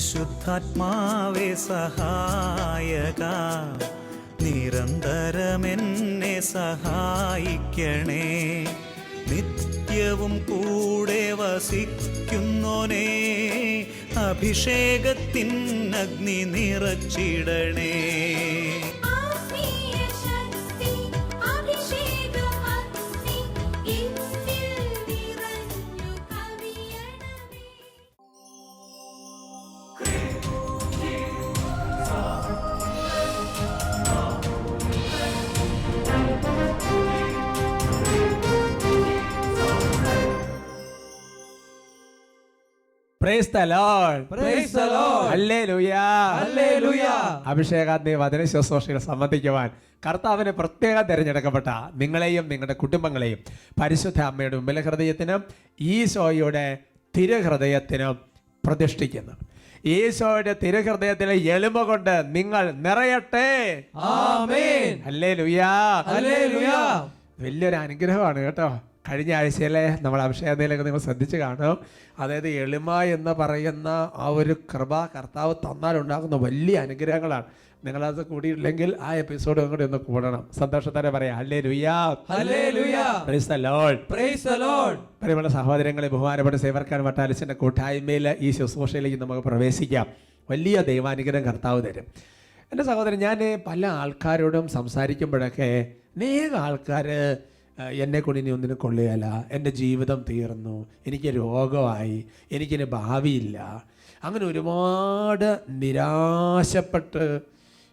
പരിശുദ്ധാത്മാവേ സഹായക, നിരന്തരമെന്നെ സഹായിക്കണേ. നിത്യവും കൂടെ വസിക്കുന്നോനേ, അഭിഷേകത്തിൻ അഗ്നി നിറച്ചിടണേ. Praise the Lord. Praise the Lord. Hallelujah. Hallelujah. അഭിഷേകാഗ്നി വചന ശുശ്രൂഷയിൽ സംബന്ധിക്കുവാൻ കർത്താവിനെ പ്രത്യേകം തിരഞ്ഞെടുക്കപ്പെട്ട നിങ്ങളെയും നിങ്ങളുടെ കുടുംബങ്ങളെയും പരിശുദ്ധ അമ്മയുടെ ഉമ്മല ഹൃദയത്തിനും ഈശോയുടെ തിരുഹൃദയത്തിനും പ്രതിഷ്ഠിക്കുന്നു. ഈശോയുടെ തിരുഹൃദയത്തിലെ എളിമ കൊണ്ട് നിങ്ങൾ നിറയട്ടെ. ആമേൻ. ഹല്ലേലൂയ. ഹല്ലേലൂയ. വലിയൊരു അനുഗ്രഹമാണ് കേട്ടോ. കഴിഞ്ഞ ആഴ്ചയിലെ നമ്മൾ അഭിഷേകത്തിലേക്ക് നിങ്ങൾ ശ്രദ്ധിച്ച് കാണും. അതായത് എളിമ എന്ന് പറയുന്ന ആ ഒരു കൃപ കർത്താവ് തന്നാലുണ്ടാകുന്ന വലിയ അനുഗ്രഹങ്ങളാണ്. നിങ്ങളത് കൂടിയില്ലെങ്കിൽ ആ എപ്പിസോഡ് കൂടി ഒന്ന് കൂടണം. സന്തോഷത്തോടെ പറയാം hallelujah. Hallelujah. Praise the Lord. Praise the Lord. പ്രിയമുള്ള സഹോദരങ്ങളെ, ബഹുമാനപ്പെട്ട സേവർക്കാൻ വട്ടാലിച്ചിൻ്റെ കൂട്ടായ്മയിൽ ഈ ശുശ്രൂഷയിലേക്ക് നമുക്ക് പ്രവേശിക്കാം. വലിയ ദൈവാനുഗ്രഹം കർത്താവ് തരും. എൻ്റെ സഹോദരൻ, ഞാൻ പല ആൾക്കാരോടും സംസാരിക്കുമ്പോഴൊക്കെ അനേക ആൾക്കാർ എന്നെക്കൊണ്ട് ഇനി ഒന്നിനും കൊള്ളുകയില്ല, എൻ്റെ ജീവിതം തീർന്നു, എനിക്ക് രോഗമായി, എനിക്കിനി ഭാവിയില്ല, അങ്ങനെ ഒരുപാട് നിരാശപ്പെട്ട്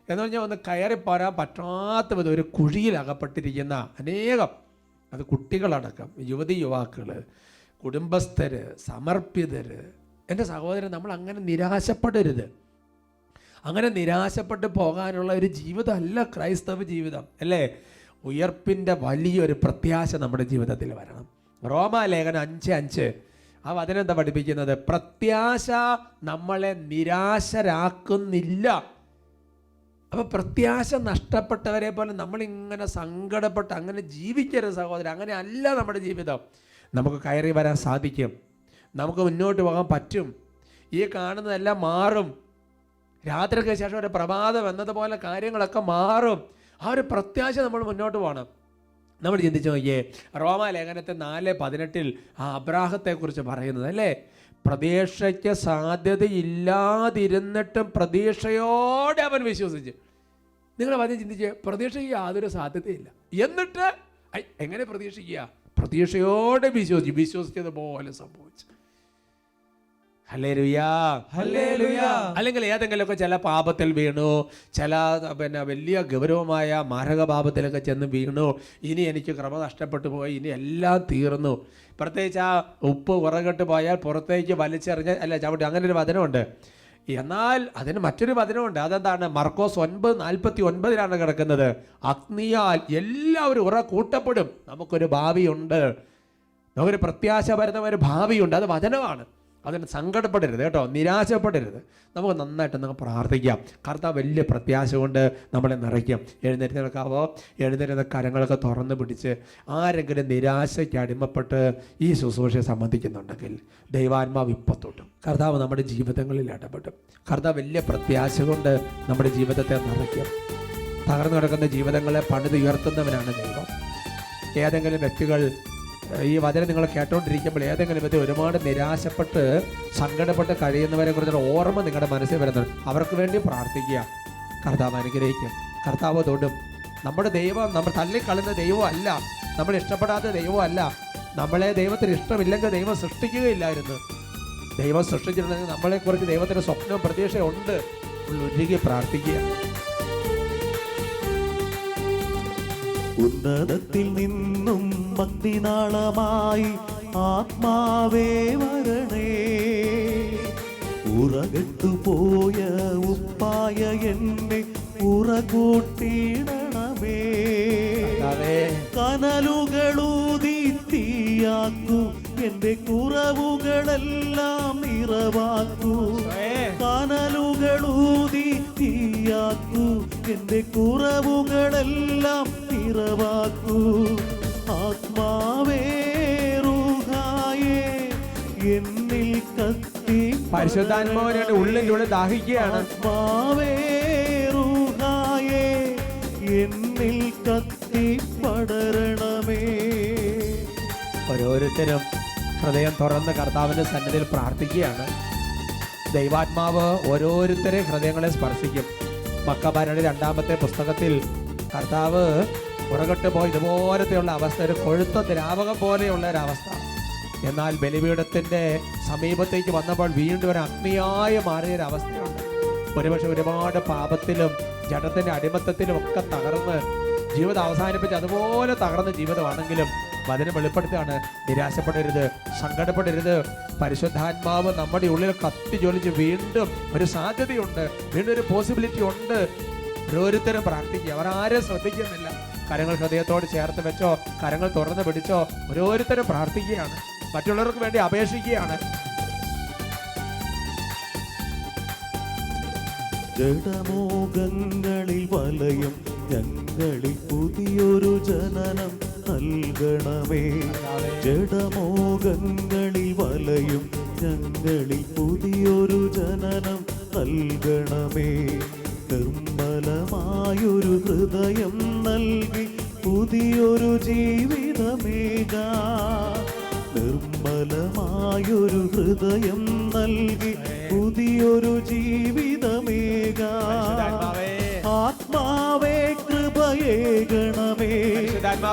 എന്ന് പറഞ്ഞാൽ ഒന്ന് കയറിപ്പോരാൻ പറ്റാത്ത വിധം ഒരു കുഴിയിൽ അകപ്പെട്ടിരിക്കുന്ന അനേകം, അത് കുട്ടികളടക്കം, യുവതി യുവാക്കൾ, കുടുംബസ്ഥർ, സമർപ്പിതർ. എൻ്റെ സഹോദരൻ, നമ്മൾ അങ്ങനെ നിരാശപ്പെടരുത്. അങ്ങനെ നിരാശപ്പെട്ട് പോകാനുള്ള ഒരു ജീവിതമല്ല ക്രൈസ്തവ ജീവിതം, അല്ലേ? ഉയർപ്പിൻ്റെ വലിയൊരു പ്രത്യാശ നമ്മുടെ ജീവിതത്തിൽ വരണം. റോമാലേഖനം 5:5 ആ വചനം എന്താ പഠിപ്പിക്കുന്നത്? പ്രത്യാശ നമ്മളെ നിരാശരാക്കുന്നില്ല. അപ്പോൾ പ്രത്യാശ നഷ്ടപ്പെട്ടവരെ പോലെ നമ്മളിങ്ങനെ സങ്കടപ്പെട്ട് അങ്ങനെ ജീവിക്കരുത് സഹോദരൻ. അങ്ങനെ അല്ല നമ്മുടെ ജീവിതം. നമുക്ക് കയറി വരാൻ സാധിക്കും, നമുക്ക് മുന്നോട്ട് പോകാൻ പറ്റും. ഈ കാണുന്നതെല്ലാം മാറും. രാത്രിക്ക് ശേഷം ഒരു പ്രഭാതം എന്നതുപോലെ കാര്യങ്ങളൊക്കെ മാറും. ആ ഒരു പ്രത്യാശ നമ്മൾ മുന്നോട്ട് പോകണം. നമ്മൾ ചിന്തിച്ച് നോക്കിയേ, റോമാലേഖനത്തെ 4:18 ആ അബ്രാഹത്തെക്കുറിച്ച് പറയുന്നത്, അല്ലേ? പ്രതീക്ഷയ്ക്ക് സാധ്യതയില്ലാതിരുന്നിട്ടും പ്രതീക്ഷയോടെ അവൻ വിശ്വസിച്ച്. നിങ്ങൾ ആദ്യം ചിന്തിച്ച്, പ്രതീക്ഷയ്ക്ക് യാതൊരു സാധ്യതയില്ല, എന്നിട്ട് എങ്ങനെ പ്രതീക്ഷിക്കുക? പ്രതീക്ഷയോടെ വിശ്വസിച്ചതുപോലെ സംഭവിച്ചു. ഹല്ലേലൂയ. ഹല്ലേലൂയ. അല്ലെങ്കിൽ ഏതെങ്കിലുമൊക്കെ ചില പാപത്തിൽ വീണു, ചില വലിയ ഗൗരവമായ മാരക പാപത്തിലൊക്കെ ചെന്ന് വീണു, ഇനി എനിക്ക് ക്രമ നഷ്ടപ്പെട്ടു പോയി, ഇനി എല്ലാം തീർന്നു. പ്രത്യേകിച്ച് ആ ഉപ്പ് ഉറകട്ട് പോയാൽ പുറത്തേക്ക് വലിച്ചെറിഞ്ഞ അല്ല ചവിട്ടി, അങ്ങനെ ഒരു വചനമുണ്ട്. എന്നാൽ അതിന് മറ്റൊരു വചനമുണ്ട്. അതെന്താണ്? മർക്കോസ് 9:49 കിടക്കുന്നത്. അഗ്നിയാൽ എല്ലാവരും ഉറ കൂട്ടപ്പെടും. നമുക്കൊരു ഭാവിയുണ്ട്, നമുക്കൊരു പ്രത്യാശ വരുന്ന ഒരു ഭാവിയുണ്ട്. അത് വചനമാണ്. അതിന് സങ്കടപ്പെടരുത് കേട്ടോ, നിരാശപ്പെടരുത്. നമുക്ക് നന്നായിട്ട് നമുക്ക് പ്രാർത്ഥിക്കാം. കർത്താവ് വലിയ പ്രത്യാശ കൊണ്ട് നമ്മളെ നിറയ്ക്കും. എഴുന്നേറ്റ് നിൽക്കാവോ? എഴുന്നേറ്റ് കരങ്ങളൊക്കെ തുറന്ന് പിടിച്ച് ആരെങ്കിലും നിരാശയ്ക്ക് അടിമപ്പെട്ട് ഈ ശുശ്രൂഷയെ സംബന്ധിക്കുന്നുണ്ടെങ്കിൽ ദൈവാത്മാവ് ഇപ്പത്തൊട്ടും കർത്താവ് നമ്മുടെ ജീവിതങ്ങളിൽ ഇടപെടും. കർത്താവ് വലിയ പ്രത്യാശ കൊണ്ട് നമ്മുടെ ജീവിതത്തെ നിറയ്ക്കും. തകർന്നു കിടക്കുന്ന ജീവിതങ്ങളെ പണിതുയർത്തുന്നവനാണ് ദൈവം. ഏതെങ്കിലും വ്യക്തികൾ ഈ വചനം നിങ്ങൾ കേട്ടോണ്ടിരിക്കുമ്പോൾ ഏതെങ്കിലും വിധത്തിൽ ഒരുപാട് നിരാശപ്പെട്ട് സങ്കടപ്പെട്ട് കഴിയുന്നവരെ കുറിച്ചുള്ള ഓർമ്മ നിങ്ങളുടെ മനസ്സിൽ വരുന്നുണ്ട്. അവർക്ക് വേണ്ടി പ്രാർത്ഥിക്കുക. കർത്താവ് അനുഗ്രഹിക്കും, കർത്താവ് തൊടും. നമ്മുടെ ദൈവം നമ്മൾ തള്ളിക്കളയുന്ന ദൈവമല്ല, നമ്മൾ ഇഷ്ടപ്പെടാത്ത ദൈവമല്ല. നമ്മളെ ദൈവത്തിന് ഇഷ്ടമില്ലെങ്കിൽ ദൈവം സൃഷ്ടിക്കുകയില്ലായിരുന്നു. ദൈവം സൃഷ്ടിച്ചിട്ടുണ്ടെങ്കിൽ നമ്മളെക്കുറിച്ച് ദൈവത്തിന് സ്വപ്നവും പ്രതീക്ഷയുണ്ട്. ഉരുകി പ്രാർത്ഥിക്കുക. ഉന്നതത്തിൽ നിന്നും ഭക്തിനാളമായി ആത്മാവേ വരണേ, ഉറകെട്ടുപോയ ഉപ്പായ എന്നെ ഉറകൂട്ടിടണമേ. കനലുകളൂതി തീയാക്കൂ, എന്റെ കുറവുകളെല്ലാം നിറവാക്കൂ. കനലുകളൂതി തീയാക്കൂ, എന്റെ കുറവുകളെല്ലാം നിറവാക്കൂ. ആത്മാവേ റൂഹായേ എന്നിൽ കത്തി പരിശുദ്ധാത്മാവിനെ ഉള്ളിലൂടെ ദാഹിക്കുകയാണ്. ആത്മാവേ റൂഹായേ എന്നിൽ കത്തി പടരണമേ. ഓരോരുത്തരും ഹൃദയം തുറന്ന് കർത്താവിന്റെ സന്നിധിയിൽ പ്രാർത്ഥിക്കുകയാണ്. ദൈവാത്മാവ് ഓരോരുത്തരെ ഹൃദയങ്ങളെ സ്പർശിക്കും. മക്കബാരുടെ 2-ാമത്തെ പുസ്തകത്തിൽ കർത്താവ് പുറകോട്ട് പോയി ഇതുപോലത്തെയുള്ള അവസ്ഥ, ഒരു കൊഴുത്ത ദ്രാവകം പോലെയുള്ള ഒരവസ്ഥ. എന്നാൽ ബലിപീഠത്തിന്റെ സമീപത്തേക്ക് വന്നപ്പോൾ വീണ്ടും ഒരു അഗ്നിയായി മാറിയൊരവസ്ഥയുണ്ട്. ഒരുപക്ഷെ ഒരുപാട് പാപത്തിലും ജഡത്തിന്റെ അടിമത്തത്തിലും ഒക്കെ തകർന്ന് ജീവിതം അവസാനിപ്പിച്ച് അതുപോലെ തകർന്ന ജീവിതമാണെങ്കിലും വചനം വെളിപ്പെടുത്തുകയാണ്, നിരാശപ്പെടരുത്, സങ്കടപ്പെടരുത്. പരിശുദ്ധാത്മാവ് നമ്മുടെ ഉള്ളിൽ കത്തി ജ്വലിച്ച് വീണ്ടും ഒരു സാധ്യതയുണ്ട്, വീണ്ടും ഒരു പോസിബിലിറ്റി ഉണ്ട്. ഓരോരുത്തരും പ്രാർത്ഥിക്കുക. അവർ ആരും ശ്രദ്ധിക്കുന്നില്ല. കരങ്ങൾ ഹൃദയത്തോട് ചേർത്ത് വെച്ചോ, കരങ്ങൾ തുറന്ന് പിടിച്ചോ, ഓരോരുത്തരും പ്രാർത്ഥിക്കുകയാണ്, മറ്റുള്ളവർക്ക് വേണ്ടി അപേക്ഷിക്കുകയാണ്. ജഡമോഹങ്ങളിൽ വലയം ഞങ്ങളിൽ പുതിയൊരു ജനനം നൽകണമേ. ജഡമോഹങ്ങളിൽ വലയും ഞങ്ങളിൽ പുതിയൊരു ജനനം നൽകണമേ. നിർമ്മലമായൊരു ഹൃദയം നൽകി പുതിയൊരു ജീവിതമേക. നിർമ്മലമായൊരു ഹൃദയം നൽകി പുതിയൊരു ജീവിതമേക. ആത്മാവേ കൃപയേകണമേ,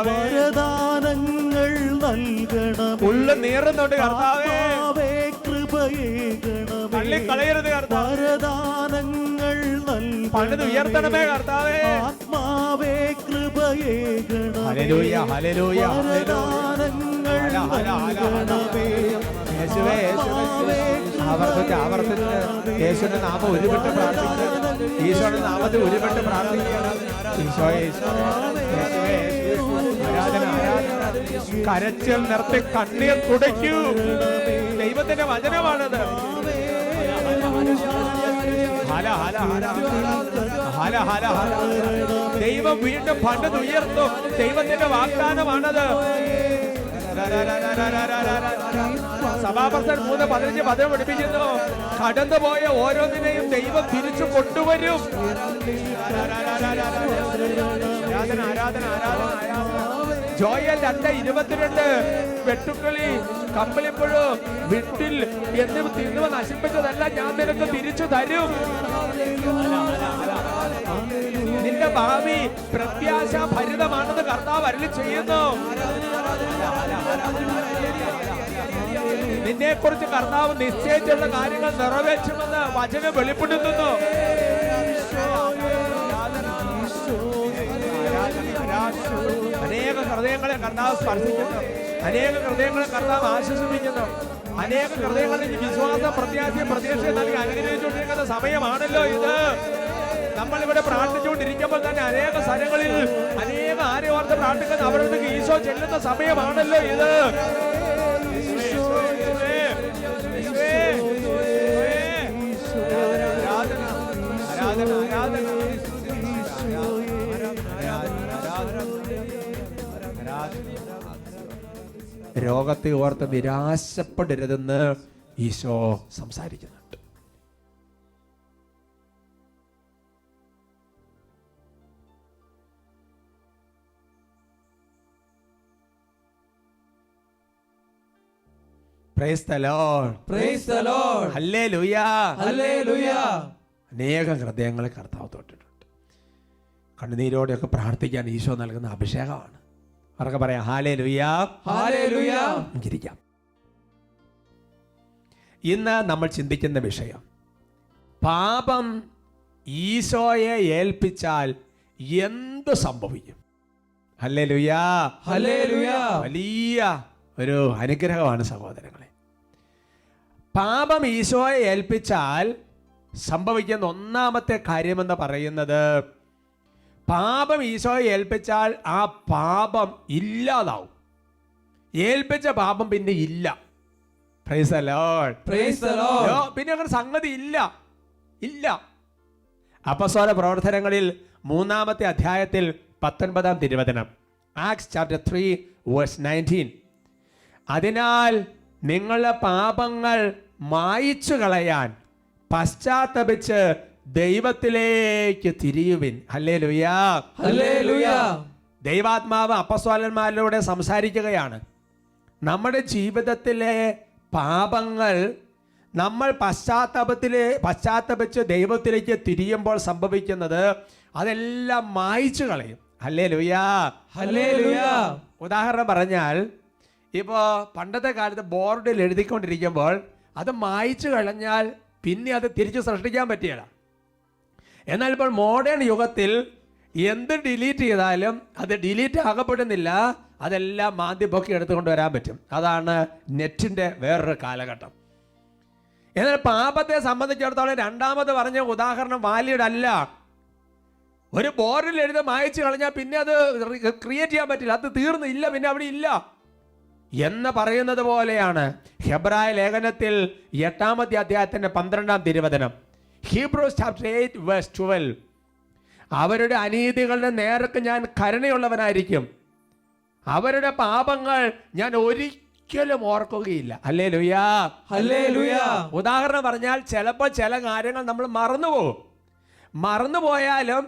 വരദാനങ്ങൾ നൽകണമേ. ആത്മാവേ കൃപയേകണമേ, വരദാനങ്ങൾ ഉയർത്തണമേ കർത്താവേ. ആത്മാവേ കൃപയേകണമേ, വരദാനങ്ങൾ നൽകണമേ. ആവർത്തിച്ച് യേശുവിന്റെ നാമം ഉരുവിട്ട് പ്രാർത്ഥിക്കുക. ഈശോയുടെ നാമത്തിൽ ഉരുവിട്ട് പ്രാർത്ഥിക്കുക. കരച്ചിൽ നിർത്തി കണ്ണീർ തുടയ്ക്കൂ. ദൈവത്തിന്റെ വചനമാണത്. ദൈവം വീണ്ടും പണിതുയർത്തും. ദൈവത്തിന്റെ വാഗ്ദാനമാണത്. സഭാപ്രസംഗം 3:15 പഠിപ്പിക്കുന്നു, കടന്നുപോയ ഓരോന്നിനെയും ദൈവം തിരിച്ചു കൊണ്ടുവരും. ജോയൽ 2:22 വെട്ടുക്കിളി, കമ്പളിപ്പുഴു, വിട്ടിൽ എന്നിവ തിന്നുവ നശിപ്പിച്ചതെല്ലാം ഞാൻ നിനക്ക് തിരിച്ചു തരും. നിന്റെ ഭാവി പ്രത്യാശ ഭരിതമാണെന്ന് കർത്താവ് അരുളി ചെയ്യുന്നു. നിന്നെ കുറിച്ച് കർത്താവ് നിശ്ചയിച്ചുള്ള കാര്യങ്ങൾ നിറവേറ്റുമെന്ന് വചനം വെളിപ്പെടുത്തുന്നു. അനേക ഹൃദയങ്ങളെ കർത്താവ് സ്പർശിക്കുന്നു. അനേക ഹൃദയങ്ങളെ കർത്താവ് ആശ്വസിപ്പിക്കുന്നു. അനേക ഹൃദയങ്ങളിൽ വിശ്വാസം, പ്രത്യാശയും പ്രതീക്ഷയും നൽകി അനുഗ്രഹിച്ചുകൊണ്ടിരിക്കുന്ന സമയമാണല്ലോ ഇത്. നമ്മളിവിടെ പ്രാർത്ഥിച്ചുകൊണ്ടിരിക്കുമ്പോൾ തന്നെ അനേക സ്ഥലങ്ങളിൽ അനേക ആരെയോർത്ത് പ്രാർത്ഥിക്കുന്ന അവരുടെ ഈശോ ചെല്ലുന്ന സമയമാണല്ലോ ഇത്. രോഗത്തെ ഓർത്ത് നിരാശപ്പെടരുതെന്ന് ഈശോ സംസാരിക്കുന്നുണ്ട്. Praise the Lord. Praise the Lord. Hallelujah. Hallelujah. അനേകം ഹൃദയങ്ങളെ കർത്താവ് തൊട്ടിട്ടുണ്ട്. കണ്ണുനീരോടെയൊക്കെ പ്രാർത്ഥിക്കാൻ ഈശോ നൽകുന്ന അഭിഷേകമാണ്. അവർക്ക് പറയാം ഹല്ലേലൂയ. ഹല്ലേലൂയ. ഇരിക്കാം. ഇന്ന് നമ്മൾ ചിന്തിക്കുന്ന വിഷയം, പാപം ഈശോയെ ഏൽപ്പിച്ചാൽ എന്ത് സംഭവിക്കും? ഹല്ലേലൂയ. ഹല്ലേലൂയ. വലിയ ഒരു അനുഗ്രഹമാണ് സഹോദരങ്ങളെ. പാപം ഈശോയെ ഏൽപ്പിച്ചാൽ സംഭവിക്കുന്ന ഒന്നാമത്തെ കാര്യമെന്ന് പറയുന്നത്, പാപം ഈശോയെ ഏൽപ്പിച്ചാൽ ആ പാപം ഇല്ലാതാവും. ഏൽപ്പിച്ച പാപം പിന്നെ ഇല്ല. Price the Lord. Praise the Lord. പിന്നെ അങ്ങനെ സംഗതി ഇല്ല. അപ്പോസ്തല പ്രവർത്തനങ്ങളിൽ 3-ാമത്തെ അധ്യായത്തിൽ 19-ാം തിരുവചനം, ആക്ട്സ് ചാപ്റ്റർ 3 വേഴ്സ് 19. അതിനാൽ നിങ്ങളുടെ പാപങ്ങൾ മായിച്ചു കളയാൻ പശ്ചാത്തപിച്ച് ദൈവത്തിലേക്ക് തിരിയുവിൻ. ഹല്ലേലൂയാ, ഹല്ലേലൂയ. ദൈവാത്മാവ് അപ്പസ്തോലന്മാരിലൂടെ സംസാരിക്കുകയാണ്. നമ്മുടെ ജീവിതത്തിലെ പാപങ്ങൾ നമ്മൾ പശ്ചാത്തപിച്ച് ദൈവത്തിലേക്ക് തിരിയുമ്പോൾ സംഭവിക്കുന്നത് അതെല്ലാം മായിച്ചു കളയും. ഹല്ലേലൂയാ, ഹല്ലേലൂയ. ഉദാഹരണം പറഞ്ഞാൽ ഇപ്പോൾ പണ്ടത്തെ കാലത്ത് ബോർഡിൽ എഴുതിക്കൊണ്ടിരിക്കുമ്പോൾ അത് മായിച്ചു കളഞ്ഞാൽ പിന്നെ അത് തിരിച്ച് സൃഷ്ടിക്കാൻ പറ്റിയല്ല. എന്നാൽ ഇപ്പോൾ മോഡേൺ യുഗത്തിൽ എന്ത് ഡിലീറ്റ് ചെയ്താലും അത് ഡിലീറ്റ് ആകപ്പെടുന്നില്ല, അതെല്ലാം മാന്തിപ്പൊക്കി എടുത്തുകൊണ്ട് വരാൻ പറ്റും. അതാണ് നെറ്റിൻ്റെ വേറൊരു കാലഘട്ടം. എന്നാൽ പാപത്തെ സംബന്ധിച്ചിടത്തോളം രണ്ടാമത് പറഞ്ഞ ഉദാഹരണം വാലിഡ് അല്ല. ഒരു ബോർഡിൽ എഴുതി മായച്ചു കളഞ്ഞാൽ പിന്നെ അത് ക്രിയേറ്റ് ചെയ്യാൻ പറ്റില്ല, അത് തീർന്നില്ല, പിന്നെ അവിടെ ഇല്ല എന്ന് പറയുന്നത് പോലെയാണ് ഹെബ്രായ ലേഖനത്തിൽ 8-ാമത്തെ അധ്യായത്തിന്റെ 12-ാം തിരുവചനം. Hebrews chapter 8 verse 12. അവരുടെ അനീതികളുടെ നേർക്ക് ഞാൻ കരുണയുള്ളവനായിരിക്കും, അവരുടെ പാപങ്ങൾ ഞാൻ ഒരിക്കലും ഓർക്കുകയില്ല. ഹല്ലേലൂയാ, ഹല്ലേലൂയ. ഉദാഹരണം പറഞ്ഞാൽ ചിലപ്പോൾ ചില കാര്യങ്ങൾ നമ്മൾ മറന്നുപോയാലും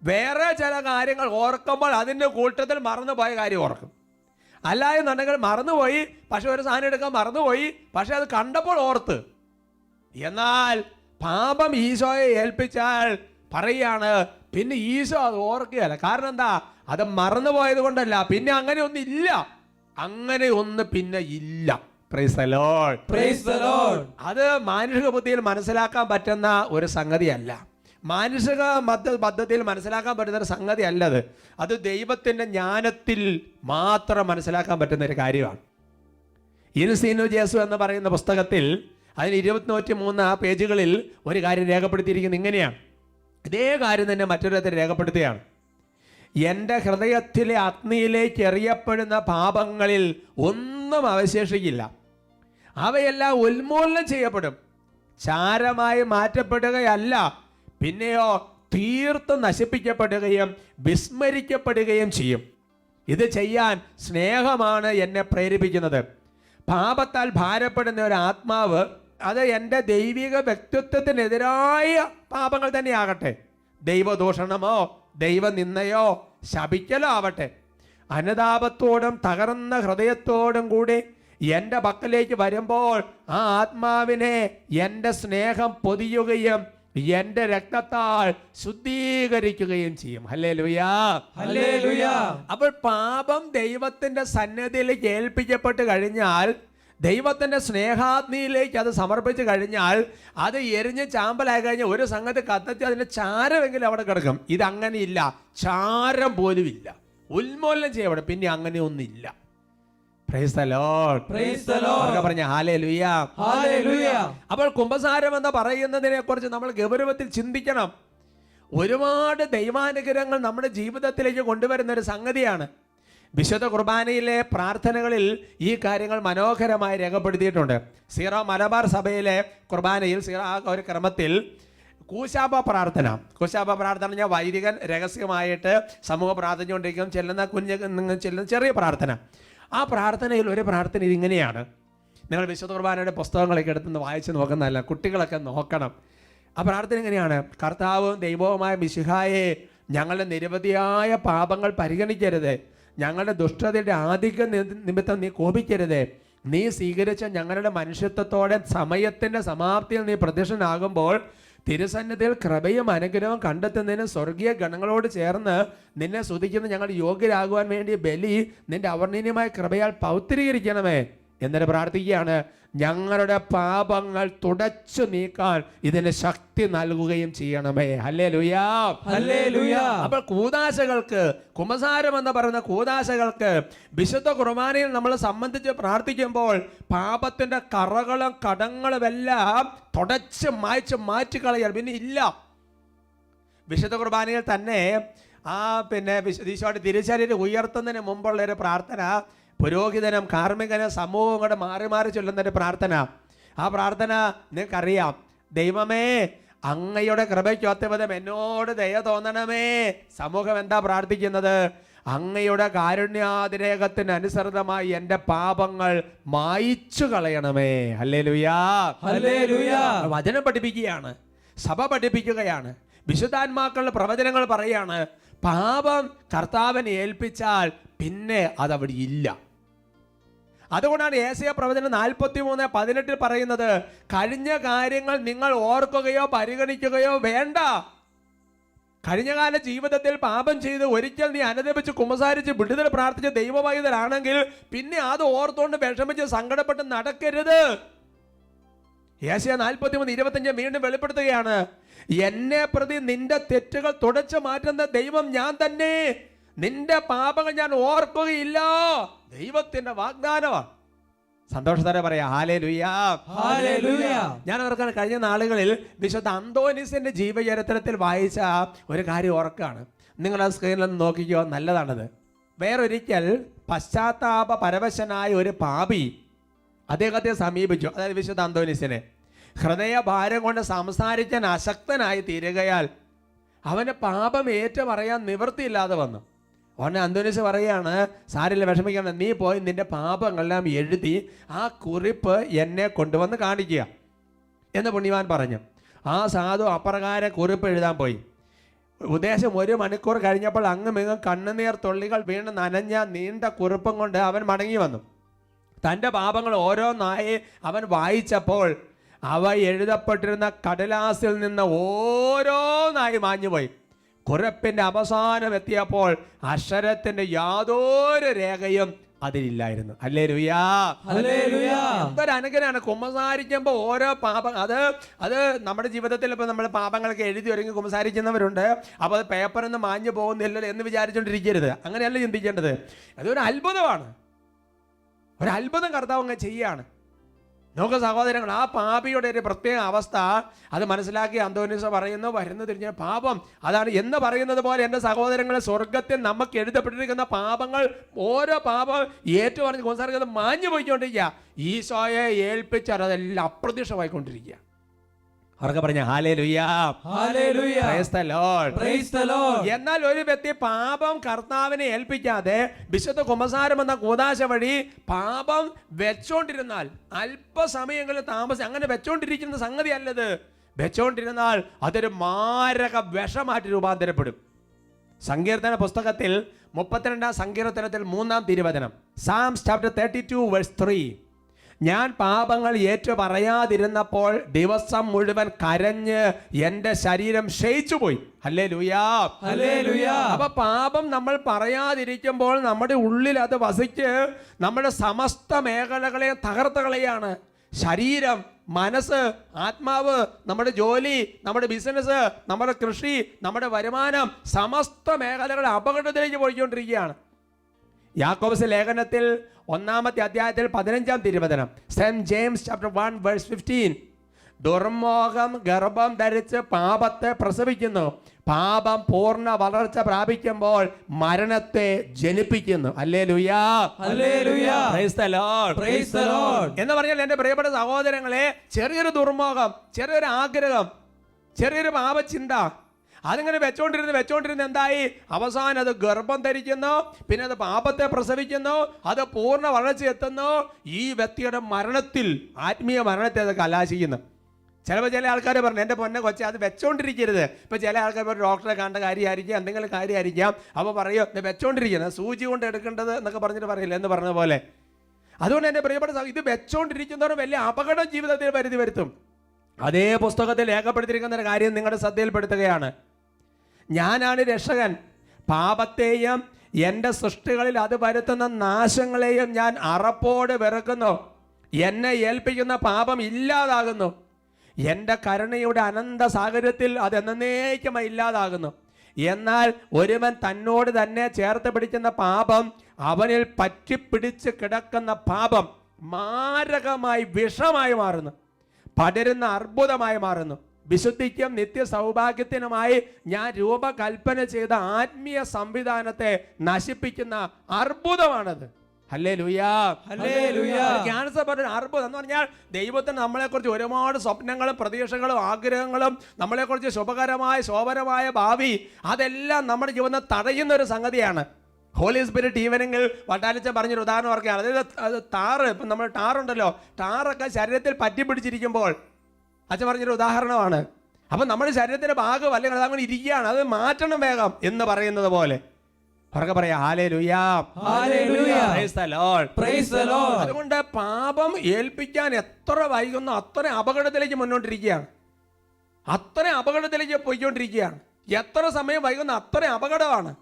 വേറെ ചില കാര്യങ്ങൾ ഓർക്കുമ്പോൾ അതിൻ്റെ കൂട്ടത്തിൽ മറന്നുപോയ കാര്യം ഓർക്കും. അല്ല എന്നുണ്ടെങ്കിൽ മറന്നുപോയി, പക്ഷെ ഒരു സാധനം എടുക്കാൻ മറന്നുപോയി, പക്ഷെ അത് കണ്ടപ്പോൾ ഓർത്ത്. എന്നാൽ പാപം ഈശോയെ ഏൽപ്പിച്ചാൽ പറയാണ് പിന്നെ ഈശോ അത് ഓർക്കുകയല്ല. കാരണം എന്താ? അത് മറന്നുപോയത് കൊണ്ടല്ല, പിന്നെ അങ്ങനെ ഒന്നില്ല, അങ്ങനെ ഒന്ന് പിന്നെ ഇല്ല. Price the Lord, praise the Lord. അത് മാനുഷിക ബുദ്ധിയിൽ മനസ്സിലാക്കാൻ പറ്റുന്ന ഒരു സംഗതിയല്ല, മാനുഷിക പദ്ധതിയിൽ മനസ്സിലാക്കാൻ പറ്റുന്ന ഒരു സംഗതി അല്ലത്. അത് ദൈവത്തിൻ്റെ ജ്ഞാനത്തിൽ മാത്രം മനസ്സിലാക്കാൻ പറ്റുന്ന ഒരു കാര്യമാണ്. ഇൻസീനു ജേസു എന്ന് പറയുന്ന പുസ്തകത്തിൽ അതിന് 203 പേജുകളിൽ ഒരു കാര്യം രേഖപ്പെടുത്തിയിരിക്കുന്നത് ഇങ്ങനെയാണ്. ഇതേ കാര്യം തന്നെ മറ്റൊരു തരത്തിൽ രേഖപ്പെടുത്തുകയാണ്. എൻ്റെ ഹൃദയത്തിലെ അഗ്നിയിലേക്ക് എറിയപ്പെടുന്ന പാപങ്ങളിൽ ഒന്നും അവശേഷിക്കില്ല, അവയെല്ലാം ഉന്മൂലനം ചെയ്യപ്പെടും, ചാരമായി മാറ്റപ്പെടുകയല്ല, പിന്നെയോ തീർത്തും നശിപ്പിക്കപ്പെടുകയും വിസ്മരിക്കപ്പെടുകയും ചെയ്യും. ഇത് ചെയ്യാൻ സ്നേഹമാണ് എന്നെ പ്രേരിപ്പിക്കുന്നത്. പാപത്താൽ ഭാരപ്പെടുന്ന ഒരു ആത്മാവ് അത് എൻ്റെ ദൈവിക വ്യക്തിത്വത്തിനെതിരായ പാപങ്ങൾ തന്നെയാകട്ടെ, ദൈവദൂഷണമോ ദൈവനിന്ദയോ ശപിക്കലോ ആവട്ടെ, അനുതാപത്തോടും തകർന്ന ഹൃദയത്തോടും കൂടി എൻ്റെ പക്കലേക്ക് വരുമ്പോൾ ആ ആത്മാവിനെ എൻ്റെ സ്നേഹം പൊതിയുകയും എൻ്റെ രക്തത്താൽ ശുദ്ധീകരിക്കുകയും ചെയ്യും. ഹല്ലേലൂയാ, ഹല്ലേലൂയ. അപ്പോൾ പാപം ദൈവത്തിൻ്റെ സന്നിധിയിലേക്ക് ഏൽപ്പിക്കപ്പെട്ട് കഴിഞ്ഞാൽ, ദൈവത്തിൻ്റെ സ്നേഹാഗ്നിയിലേക്ക് അത് സമർപ്പിച്ച് കഴിഞ്ഞാൽ, അത് എരിഞ്ഞ് ചാമ്പലായി കഴിഞ്ഞാൽ ഒരു സംഗതി കത്തിച്ച് അതിൻ്റെ ചാരമെങ്കിലും അവിടെ കിടക്കും. ഇതങ്ങനെയില്ല, ചാരം പോലും ഇല്ല, ഉന്മൂലനം ചെയ്യപ്പെടും, പിന്നെ അങ്ങനെ ഒന്നില്ല. Price the Lord, praise the Lord. പറഞ്ഞ ഹല്ലേലൂയ, ഹല്ലേലൂയ. അപ്പോൾ കുമ്പസാരം എന്ന് പറയുന്നതിനെ കുറിച്ച് നമ്മൾ ഗൗരവത്തിൽ ചിന്തിക്കണം. ഒരുപാട് ദൈവാനുഗ്രഹങ്ങൾ നമ്മുടെ ജീവിതത്തിലേക്ക് കൊണ്ടുവരുന്ന ഒരു സംഗതിയാണ്. വിശുദ്ധ കുർബാനയിലെ പ്രാർത്ഥനകളിൽ ഈ കാര്യങ്ങൾ മനോഹരമായി രേഖപ്പെടുത്തിയിട്ടുണ്ട്. സീറോ മലബാർ സഭയിലെ കുർബാനയിൽ ഒരു ക്രമത്തിൽ കൂശാപ പ്രാർത്ഥന ഞാൻ വൈദികൻ രഹസ്യമായിട്ട് സമൂഹ പ്രാർത്ഥിച്ചുകൊണ്ടിരിക്കും, ചെല്ലുന്ന ചെറിയ പ്രാർത്ഥന. ആ പ്രാർത്ഥനയിൽ ഒരു പ്രാർത്ഥന ഇതിങ്ങനെയാണ്. നിങ്ങൾ വിശുദ്ധ കുർബാനയുടെ പുസ്തകങ്ങളൊക്കെ എടുത്തുനിന്ന് വായിച്ച് നോക്കുന്നതല്ല, കുട്ടികളൊക്കെ നോക്കണം. ആ പ്രാർത്ഥന ഇങ്ങനെയാണ്: കർത്താവും ദൈവവുമായ മിശിഹായെ, ഞങ്ങളുടെ നിരവധിയായ പാപങ്ങൾ പരിഗണിക്കരുത്, ഞങ്ങളുടെ ദുഷ്ടതയുടെ ആധിക്യം നിമിത്തം നീ കോപിക്കരുത്, നീ സ്വീകരിച്ച ഞങ്ങളുടെ മനുഷ്യത്വത്തോടെ സമയത്തിൻ്റെ സമാപ്തിയിൽ നീ പ്രത്യക്ഷനാകുമ്പോൾ തിരുസന്നിധിയിൽ കൃപയും അനുഗ്രഹവും കണ്ടെത്തുന്നതിന് സ്വർഗീയ ഗണങ്ങളോട് ചേർന്ന് നിന്നെ സ്തുതിക്കുന്ന ഞങ്ങൾ യോഗ്യരാകുവാൻ വേണ്ടി ബലി നിന്റെ അവർണ്ണീയമായ കൃപയാൽ പൗത്രീകരിക്കണമേ എന്നിട്ട് പ്രാർത്ഥിക്കുകയാണ്. ഞങ്ങളുടെ പാപങ്ങൾ തുടച്ചു നീക്കാൻ ഇതിന് ശക്തി നൽകുകയും ചെയ്യണമേ. ഹല്ലേലൂയാ, ഹല്ലേലൂയാ. അപ്പോൾ കൂദാശകൾക്ക്, കുമ്പസാരം എന്ന് പറയുന്ന കൂദാശകൾക്ക് വിശുദ്ധ കുർബാനയിൽ നമ്മൾ സംബന്ധിച്ച് പ്രാർത്ഥിക്കുമ്പോൾ പാപത്തിന്റെ കറകളും കടങ്ങളും എല്ലാം തുടച്ച് മാറ്റിക്കളയാൽ പിന്നെ ഇല്ല. വിശുദ്ധ കുർബാനയിൽ തന്നെ ഈശോയുടെ തിരുശരീരം ഉയർത്തുന്നതിന് മുമ്പുള്ള ഒരു പ്രാർത്ഥന, പുരോഹിതനും കാർമ്മികനും സമൂഹവും കൂടെ മാറി മാറി ചൊല്ലുന്നൊരു പ്രാർത്ഥന. ആ പ്രാർത്ഥന നിങ്ങൾക്കറിയാം: ദൈവമേ, അങ്ങയുടെ കൃപയ്ക്കൊത്തവിധം എന്നോട് ദയ തോന്നണമേ. സമൂഹം എന്താ പ്രാർത്ഥിക്കുന്നത്? അങ്ങയുടെ കാരുണ്യാതിരേകത്തിന് അനുസൃതമായി എൻ്റെ പാപങ്ങൾ മായിച്ചു കളയണമേ. ഹല്ലേലൂയാ. ഹല്ലേലൂയാ. വചനം പഠിപ്പിക്കുകയാണ്, സഭ പഠിപ്പിക്കുകയാണ്, വിശുദ്ധാത്മാക്കളുടെ പ്രവചനങ്ങൾ പറയാണ്. പാപം കർത്താവിനെ ഏൽപ്പിച്ചാൽ പിന്നെ അതവിടെ ഇല്ല. അതുകൊണ്ടാണ് യേശയ്യാ പ്രവചനം 43:18 പറയുന്നത്, കഴിഞ്ഞ കാര്യങ്ങൾ നിങ്ങൾ ഓർക്കുകയോ പരിഗണിക്കുകയോ വേണ്ട. കഴിഞ്ഞകാല ജീവിതത്തിൽ പാപം ചെയ്ത് ഒരിക്കൽ നീ അനുദപിച്ച് കുമ്പസാരിച്ച് വിടുതൽ പ്രാർത്ഥിച്ച് ദൈവവൈതലാണെങ്കിൽ പിന്നെ അത് ഓർത്തുകൊണ്ട് വിഷമിച്ച് സങ്കടപ്പെട്ട് നടക്കരുത്. യേശയ്യാ 43:25 വീണ്ടും വെളിപ്പെടുത്തുകയാണ്, എന്നെ പ്രതി നിന്റെ തെറ്റുകൾ തുടച്ചു മാറ്റുന്ന ദൈവം ഞാൻ തന്നെ, നിന്റെ പാപങ്ങൾ ഞാൻ ഓർക്കുകയില്ല. ദൈവത്തിന്റെ വാഗ്ദാനമാണ്. സന്തോഷത്തോടെ പറയാ ഹല്ലേലൂയാ. ഹല്ലേലൂയാ. ഞാൻ ഓർക്കാൻ കഴിഞ്ഞ നാളുകളിൽ വിശുദ്ധ അന്തോനീസിന്റെ ജീവചരിത്രത്തിൽ വായിച്ച ഒരു കാര്യം ഓർക്കാണ്. നിങ്ങൾ ആ സ്ക്രീനിൽ നോക്കിക്കോ, നല്ലതാണത്. വേറൊരിക്കൽ പശ്ചാത്താപ പരവശനായ ഒരു പാപി അദ്ദേഹത്തെ സമീപിച്ചു, അതായത് വിശുദ്ധ അന്തോനീസിനെ. ഹൃദയഭാരം കൊണ്ട് സംസാരിക്കാൻ അശക്തനായി തീരുകയാൽ അവന് പാപം ഏറ്റു പറയാൻ നിവൃത്തിയില്ലാതെ വന്നു. ഉടനെ അന്തോനീസ് പറയുകയാണ്, സാരില്ല, വിഷമിക്കണം, നീ പോയി നിന്റെ പാപങ്ങളെല്ലാം എഴുതി ആ കുറിപ്പ് എന്നെ കൊണ്ടുവന്ന് കാണിക്കുക എന്ന് പുണ്യവാൻ പറഞ്ഞു. ആ സാധു അപ്രകാരം കുറിപ്പ് എഴുതാൻ പോയി. ഉദ്ദേശം 1 മണിക്കൂർ കഴിഞ്ഞപ്പോൾ അങ്ങുമിങ്ങും കണ്ണുനീർ തുള്ളികൾ വീണ് നനഞ്ഞ നീണ്ട കുറിപ്പും കൊണ്ട് അവൻ മടങ്ങി വന്നു. തൻ്റെ പാപങ്ങൾ ഓരോന്നായി അവൻ വായിച്ചപ്പോൾ അവ എഴുതപ്പെട്ടിരുന്ന കടലാസിൽ നിന്ന് ഓരോന്നായി മാഞ്ഞുപോയി. കുറിപ്പിന്റെ അവസാനം എത്തിയപ്പോൾ അക്ഷരത്തിന്റെ യാതൊരു രേഖയും അതിലില്ലായിരുന്നു. ഹല്ലേലൂയാ. ഹല്ലേലൂയാ. എന്തൊരു അനുഗ്രഹമാണ്. കുമ്പസാരിക്കുമ്പോൾ ഓരോ പാപം, അത് നമ്മുടെ ജീവിതത്തിൽ ഇപ്പോൾ നമ്മൾ പാപങ്ങളൊക്കെ എഴുതി ഒരുങ്ങി കുമ്പസാരിക്കുന്നവരുണ്ട്. അപ്പോൾ അത് പേപ്പറിൽ നിന്ന് മാഞ്ഞു പോകുന്നില്ലല്ലോ എന്ന് വിചാരിച്ചുകൊണ്ടിരിക്കരുത്. അങ്ങനെയല്ല ചിന്തിക്കേണ്ടത്. അതൊരു അത്ഭുതമാണ്. ഒരു അത്ഭുതം കർത്താവ് അങ്ങ് ചെയ്യാണ്. നോക്ക് സഹോദരങ്ങൾ, ആ പാപിയുടെ ഒരു പ്രത്യേക അവസ്ഥ അത് മനസ്സിലാക്കി അന്തോനീസ് പറയുന്നു, വരുന്നു തിരിഞ്ഞ പാപം അതാണ് എന്ന് പറയുന്നത് പോലെ എൻ്റെ സഹോദരങ്ങളെ, സ്വർഗത്തിൽ നമുക്ക് എഴുതപ്പെട്ടിരിക്കുന്ന പാപങ്ങൾ ഓരോ പാപം ഏറ്റുപറഞ്ഞ് കൊണ്ടാക്കുന്നത് മാഞ്ഞു പോയിക്കൊണ്ടിരിക്കുക. ഈശോയെ ഏൽപ്പിച്ചാൽ അതെല്ലാം അപ്രത്യക്ഷമായിക്കൊണ്ടിരിക്കുക. അവർക്ക് പറഞ്ഞ hallelujah. Hallelujah. Praise the Lord. Praise the Lord. എന്നാൽ ഒരു വ്യക്തി പാപം കർത്താവിനെ ഏൽപ്പിക്കാതെ വിശുദ്ധ കുമ്പസാരം എന്ന കൂദാശ വഴി പാപം വെച്ചോണ്ടിരുന്നാൽ, അല്പസമയങ്ങളിൽ താമസം അങ്ങനെ വെച്ചോണ്ടിരിക്കുന്ന സംഗതി അല്ലത്. വെച്ചോണ്ടിരുന്നാൽ അതൊരു മാരക വിഷമായിട്ട് രൂപാന്തരപ്പെടും. സങ്കീർത്തന പുസ്തകത്തിൽ 32-ാം സങ്കീർത്തനത്തിൽ 3-ാം തിരുവചനം, Psalms chapter 32 verse 3, ഞാൻ പാപങ്ങൾ ഏറ്റു പറയാതിരുന്നപ്പോൾ ദിവസം മുഴുവൻ കരഞ്ഞ് എൻ്റെ ശരീരം ക്ഷയിച്ചുപോയി. ഹല്ലേലൂയാ. ഹല്ലേലൂയാ. അപ്പൊ പാപം നമ്മൾ പറയാതിരിക്കുമ്പോൾ നമ്മുടെ ഉള്ളിൽ അത് വസിച്ച് നമ്മുടെ സമസ്ത മേഖലകളെ തകർത്തുകളയാണ്. ശരീരം, മനസ്സ്, ആത്മാവ്, നമ്മുടെ ജോലി, നമ്മുടെ ബിസിനസ്, നമ്മുടെ കൃഷി, നമ്മുടെ വരുമാനം, സമസ്ത മേഖലകൾ അപകടത്തിലേക്ക് പോയിക്കൊണ്ടിരിക്കുകയാണ്. യാക്കോബസ് ലേഖനത്തിൽ 1-ാമത്തെ അധ്യായത്തിൽ 15-ാം തിരുവചനം, സെന്റ് ജെയിംസ് ചാപ്റ്റർ 1 വേഴ്സ് 15, ദുർമോഹം ഗർഭം ധരിച്ച് പാപത്തെ പ്രസവിക്കുന്നു, പാപം പൂർണ്ണ വളർച്ച പ്രാപിക്കുമ്പോൾ മരണത്തെ ജനിപ്പിക്കുന്നു. Hallelujah. Hallelujah. Praise the Lord. Praise the Lord. എന്ന് പറഞ്ഞാൽ എൻ്റെ പ്രിയപ്പെട്ട സഹോദരങ്ങളെ, ചെറിയൊരു ദുർമോഹം, ചെറിയൊരു ആഗ്രഹം, ചെറിയൊരു പാപചിന്ത, അതിങ്ങനെ വെച്ചോണ്ടിരുന്ന് എന്തായി? അവസാനം അത് ഗർഭം ധരിക്കുന്നു, പിന്നെ അത് പാപത്തെ പ്രസവിക്കുന്നു, അത് പൂർണ്ണ വളർച്ച എത്തുന്നു. ഈ വ്യക്തിയുടെ മരണത്തിൽ, ആത്മീയ മരണത്തെ അത് കലാശിക്കുന്നു. ചില ആൾക്കാർ പറഞ്ഞു, എൻ്റെ പൊന്നെ കൊച്ചെ അത് വെച്ചോണ്ടിരിക്കരുത്. ഇപ്പം ചില ആൾക്കാർ ഒരു ഡോക്ടറെ കണ്ട കാര്യമായിരിക്കാം, എന്തെങ്കിലും കാര്യമായിരിക്കാം, അപ്പോൾ പറയോ ഇത് വെച്ചോണ്ടിരിക്കുന്നത്, സൂചി കൊണ്ട് എടുക്കേണ്ടത് എന്നൊക്കെ പറഞ്ഞിട്ട് പറയില്ല എന്ന് പറഞ്ഞ പോലെ. അതുകൊണ്ട് എൻ്റെ പ്രിയപ്പെട്ട ഇത് വെച്ചോണ്ടിരിക്കുന്നവർ വലിയ അപകടം ജീവിതത്തിൽ പരിധി വരുത്തും. അതേ പുസ്തകത്തിൽ രേഖപ്പെടുത്തിയിരിക്കുന്ന ഒരു കാര്യം നിങ്ങളുടെ ശ്രദ്ധയിൽപ്പെടുത്തുകയാണ്. ഞാനാണ് രക്ഷകൻ, പാപത്തെയും എൻ്റെ സൃഷ്ടികളിൽ അത് വരുത്തുന്ന നാശങ്ങളെയും ഞാൻ അറപ്പോടെ വെറുക്കുന്നു. എന്നെ ഏൽപ്പിക്കുന്ന പാപം ഇല്ലാതാകുന്നു. എൻ്റെ കരുണയുടെ അനന്ത സാഗരത്തിൽ അത് എന്നേക്കുമായി ഇല്ലാതാകുന്നു. എന്നാൽ ഒരുവൻ തന്നോട് തന്നെ ചേർത്ത് പിടിക്കുന്ന പാപം, അവനിൽ പറ്റിപ്പിടിച്ച് കിടക്കുന്ന പാപം മാരകമായി വിഷമായി മാറുന്നു, പടരുന്ന അർബുദമായി മാറുന്നു. വിശുദ്ധിക്കും നിത്യ സൗഭാഗ്യത്തിനുമായി ഞാൻ രൂപകൽപ്പന ചെയ്ത ആത്മീയ സംവിധാനത്തെ നശിപ്പിക്കുന്ന അർബുദമാണത്. ഹല്ലേലൂയാ. ഹല്ലേലൂയാ. ക്യാൻസർ പറഞ്ഞ അർബുദം എന്ന് പറഞ്ഞാൽ ദൈവത്തിന് നമ്മളെക്കുറിച്ച് ഒരുപാട് സ്വപ്നങ്ങളും പ്രതീക്ഷകളും ആഗ്രഹങ്ങളും, നമ്മളെക്കുറിച്ച് ശുഭകരമായ ശോഭനമായ ഭാവി, അതെല്ലാം നമ്മുടെ ജീവിതം തടയുന്ന ഒരു സംഗതിയാണ്. ഹോളി സ്പിരിറ്റ് ഈവനിങ്ങിൽ വട്ടാലിച്ച പറഞ്ഞൊരു ഉദാഹരണം ഓർക്കുകയാണ്. അതായത് അത് ടാറ്, ഇപ്പം നമ്മൾ ടാറുണ്ടല്ലോ, ടാറൊക്കെ ശരീരത്തിൽ പറ്റിപ്പിടിച്ചിരിക്കുമ്പോൾ അച്ഛൻ പറഞ്ഞൊരു ഉദാഹരണമാണ്. അപ്പം നമ്മുടെ ശരീരത്തിൻ്റെ ഭാഗം അല്ലെങ്കിൽ അതങ്ങനെ ഇരിക്കുകയാണ്, അത് മാറ്റണം വേഗം എന്ന് പറയുന്നത് പോലെ അവർക്ക് പറയാം hallelujah, hallelujah, praise the Lord, praise the Lord. അതുകൊണ്ട് പാപം ഏൽപ്പിക്കാൻ എത്ര വൈകുന്നു അത്ര അപകടത്തിലേക്ക് മുന്നോട്ടിരിക്കുകയാണ്, അത്ര അപകടത്തിലേക്ക് പോയിക്കൊണ്ടിരിക്കുകയാണ്. എത്ര സമയം വൈകുന്ന അത്ര അപകടമാണ്.